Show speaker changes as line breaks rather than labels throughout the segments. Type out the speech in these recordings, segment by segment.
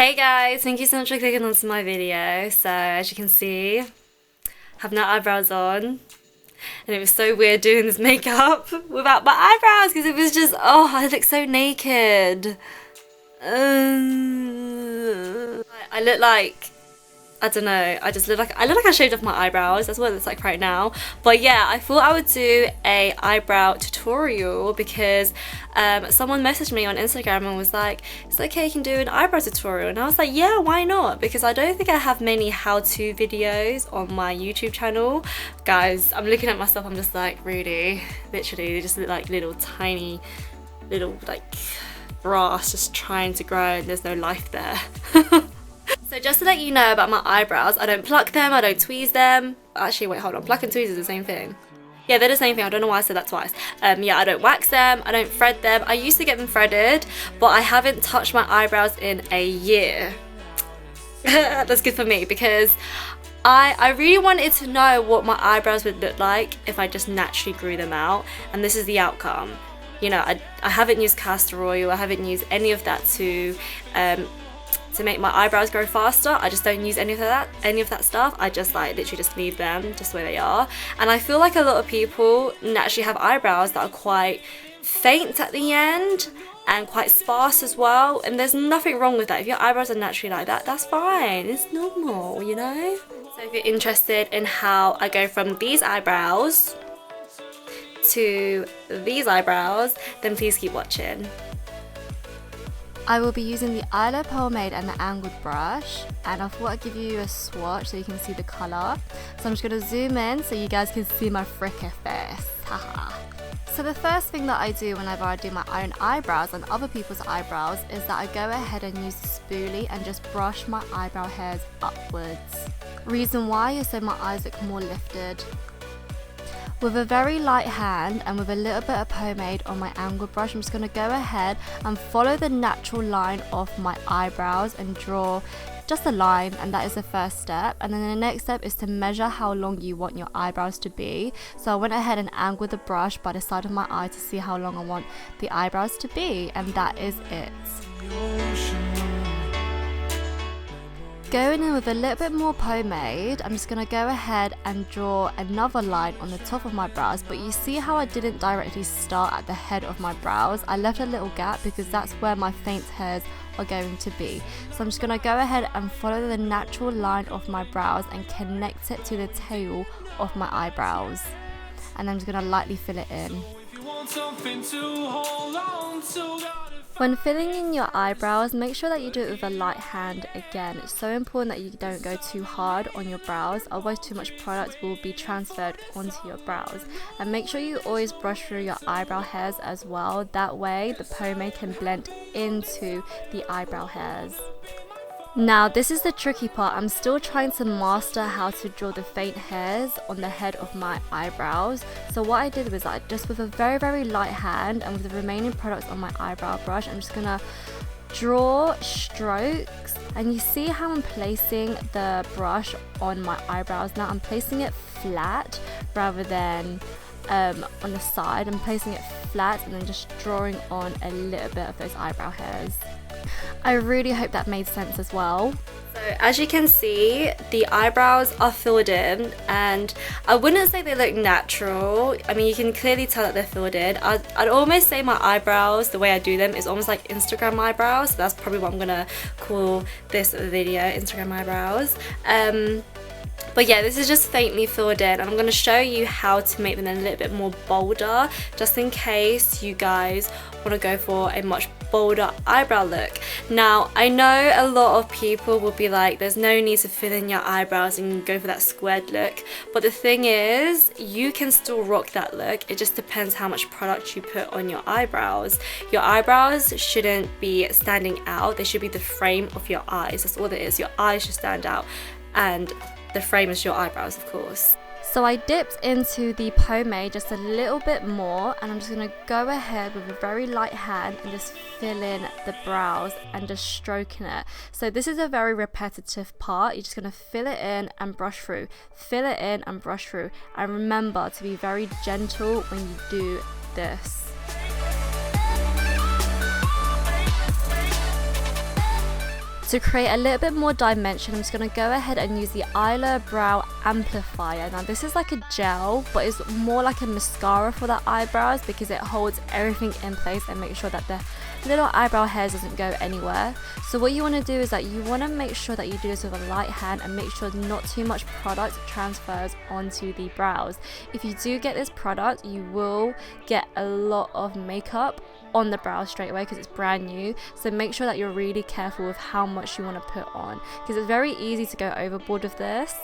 Hey guys, thank you so much for clicking onto my video. So as you can see, I have no eyebrows on. And it was so weird doing this makeup without my eyebrows because it was just, oh, I look so naked. I look like, I don't know, I look like I shaved off my eyebrows. That's what it looks like right now. But yeah, I thought I would do a eyebrow tutorial because someone messaged me on Instagram and was like, it's okay, you can do an eyebrow tutorial. And I was like, yeah, why not? Because I don't think I have many how-to videos on my YouTube channel. Guys, I'm looking at myself, I'm just like, really, literally, they just look like little tiny, little like grass just trying to grow and there's no life there. So just to let you know about my eyebrows, I don't pluck them, I don't tweeze them. Actually, wait, hold on, pluck and tweeze is the same thing. Yeah, they're the same thing, I don't know why I said that twice. Yeah, I don't wax them, I don't thread them. I used to get them threaded, but I haven't touched my eyebrows in a year. That's good for me because I really wanted to know what my eyebrows would look like if I just naturally grew them out, and this is the outcome. You know, I haven't used castor oil, I haven't used any of that to make my eyebrows grow faster. I just don't use any of that stuff. I just like literally just leave them just where they are. And I feel like a lot of people naturally have eyebrows that are quite faint at the end and quite sparse as well, and there's nothing wrong with that. If your eyebrows are naturally like that, that's fine, it's normal, you know. So if you're interested in how I go from these eyebrows to these eyebrows, then please keep watching. I will be using the Eylure Pomade and the angled brush, and I thought I'd give you a swatch so you can see the colour. So I'm just going to zoom in so you guys can see my freaking face. Haha. So the first thing that I do whenever I do my own eyebrows and other people's eyebrows is that I go ahead and use the spoolie and just brush my eyebrow hairs upwards. Reason why is so my eyes look more lifted. With a very light hand and with a little bit of pomade on my angled brush, I'm just going to go ahead and follow the natural line of my eyebrows and draw just a line, and that is the first step. And then the next step is to measure how long you want your eyebrows to be. So I went ahead and angled the brush by the side of my eye to see how long I want the eyebrows to be, and that is it. Going in with a little bit more pomade, I'm just going to go ahead and draw another line on the top of my brows, but you see how I didn't directly start at the head of my brows. I left a little gap because that's where my faint hairs are going to be. So I'm just going to go ahead and follow the natural line of my brows and connect it to the tail of my eyebrows. And I'm just going to lightly fill it in. When filling in your eyebrows, make sure that you do it with a light hand again. It's so important that you don't go too hard on your brows, otherwise too much product will be transferred onto your brows. And make sure you always brush through your eyebrow hairs as well, that way the pomade can blend into the eyebrow hairs. Now this is the tricky part. I'm still trying to master how to draw the faint hairs on the head of my eyebrows. So what I did was just with a very light hand and with the remaining products on my eyebrow brush, I'm just gonna draw strokes, and you see how I'm placing the brush on my eyebrows. Now I'm placing it flat rather than on the side. I'm placing it flat and then just drawing on a little bit of those eyebrow hairs. I really hope that made sense as well. So as you can see, the eyebrows are filled in, and I wouldn't say they look natural. I mean, you can clearly tell that they're filled in. I'd almost say my eyebrows, the way I do them, is almost like Instagram eyebrows. So that's probably what I'm gonna call this video, Instagram eyebrows. But yeah, this is just faintly filled in, and I'm going to show you how to make them a little bit more bolder, just in case you guys want to go for a much bolder eyebrow look. Now, I know a lot of people will be like, there's no need to fill in your eyebrows and go for that squared look. But the thing is, you can still rock that look. It just depends how much product you put on your eyebrows. Your eyebrows shouldn't be standing out. They should be the frame of your eyes. That's all it is. Your eyes should stand out, and the frame is your eyebrows, of course. So I dipped into the pomade just a little bit more, and I'm just going to go ahead with a very light hand and just fill in the brows and just stroking it. So this is a very repetitive part. You're just going to fill it in and brush through, fill it in and brush through, and remember to be very gentle when you do this. to create a little bit more dimension, I'm just going to go ahead and use the Eylure Brow Amplifier. Now this is like a gel, but it's more like a mascara for the eyebrows because it holds everything in place and makes sure that the little eyebrow hairs doesn't go anywhere. So what you want to do is that you want to make sure that you do this with a light hand and make sure not too much product transfers onto the brows. If you do get this product, you will get a lot of makeup on the brows straight away because it's brand new. So make sure that you're really careful with how much you want to put on because it's very easy to go overboard with this.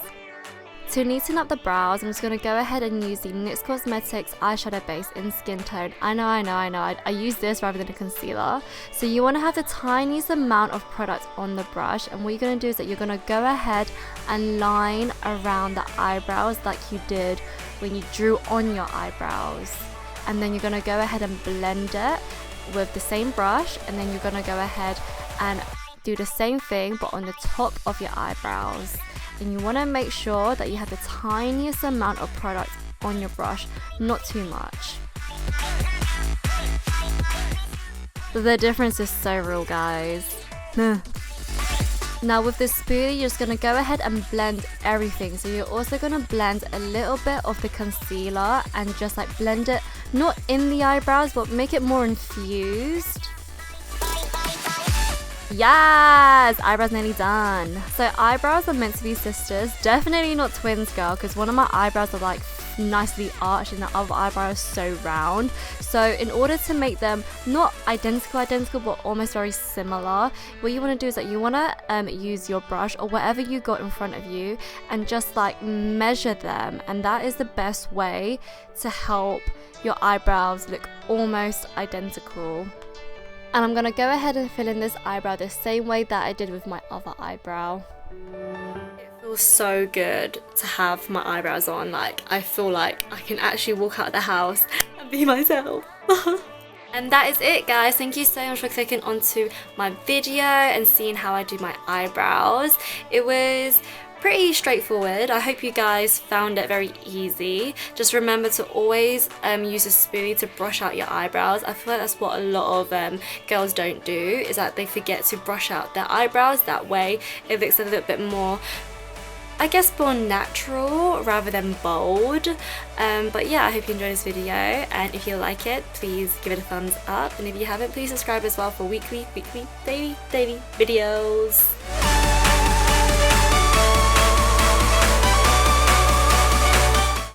To neaten up the brows, I'm just going to go ahead and use the NYX Cosmetics eyeshadow base in Skin Tone. I know, I use this rather than a concealer. So you want to have the tiniest amount of product on the brush, and what you're going to do is that you're going to go ahead and line around the eyebrows like you did when you drew on your eyebrows. And then you're going to go ahead and blend it with the same brush, and then you're going to go ahead and do the same thing but on the top of your eyebrows. And you want to make sure that you have the tiniest amount of product on your brush, not too much. The difference is so real, guys. Now with this spoolie, you're just going to go ahead and blend everything. So you're also going to blend a little bit of the concealer and just like blend it, not in the eyebrows, but make it more infused. Yes! Eyebrows nearly done. So eyebrows are meant to be sisters, definitely not twins, girl, because one of my eyebrows are like nicely arched and the other eyebrow is so round. So in order to make them not identical but almost very similar, what you want to do is that you want to use your brush or whatever you got in front of you and just like measure them, and that is the best way to help your eyebrows look almost identical. And I'm going to go ahead and fill in this eyebrow the same way that I did with my other eyebrow. It feels so good to have my eyebrows on. Like, I feel like I can actually walk out of the house and be myself. And that is it, guys. Thank you so much for clicking onto my video and seeing how I do my eyebrows. It was pretty straightforward. I hope you guys found it very easy. Just remember to always use a spoolie to brush out your eyebrows. I feel like that's what a lot of girls don't do, is that they forget to brush out their eyebrows. That way it looks a little bit more, I guess, more natural rather than bold. But yeah, I hope you enjoyed this video, and if you like it, please give it a thumbs up, and if you haven't, please subscribe as well for weekly daily videos.